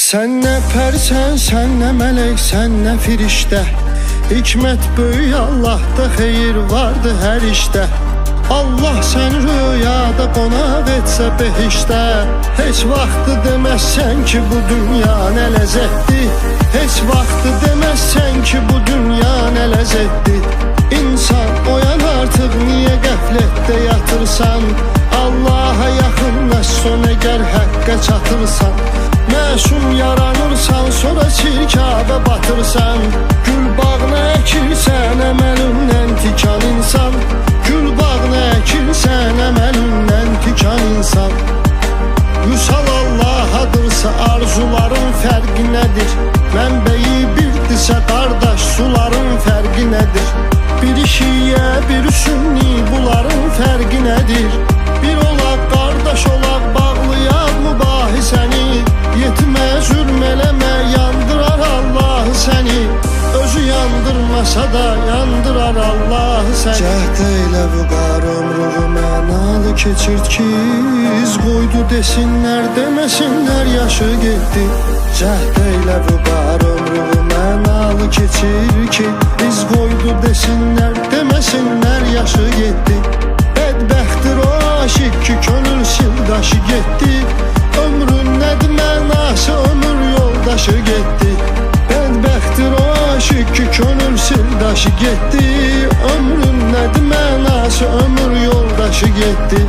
Sen ne pərsən, sen ne melek, sen ne firişte. Hikmet böyük Allah'ta, xeyir vardı her işte. Allah sen rüyada qonaq etsə behişdə. Heç vaxtı deməzsən ki bu dünya nə ləzzətdir. Heç vaxtı deməzsən ki bu dünya nə ləzzətdir. İnsan oyan artıq, niyə qəflətdə yatırsan? Allah'a yaxınlaşsan əgər həqqə çatırsan. Məsum yaranırsan, sonra çirkabə batırsan. Gül bağına əkirsən, əməlindən tikan insan. Gül bağına əkirsən, əməlindən tikan insan. Vüsal Allah'adırsa arzuların fərqi nədir? Mənbəyi birdirsə qardaş, suların fərqi nədir? Bir şiyə, bir sünni, bunların fərqi nədir? Bir olaq, qardaş olaq, bağlayaq mübahisəni. Yetimə zülm eləmə, yandırar Allah səni. Özü yandırmasa da yandırar Allah səni. Cəhd eylə vüqar ömrünü mənalı keçirt ki, iz qoydu desinlər, deməsinlər yaşı getdi. Cəhd eylə vüqar ömrünü mənalı keçir ki, iz qoydu desinlər, deməsinlər yaşı getdi. Bədbəxtdir o aşıq ki könül sildaşı getdi. Ömrün nədir mənası, ömür yoldaşı getdi. Bədbəxtdir o aşıq ki könül sildaşı getdi. Ömrün nədir mənası, ömür yoldaşı getdi.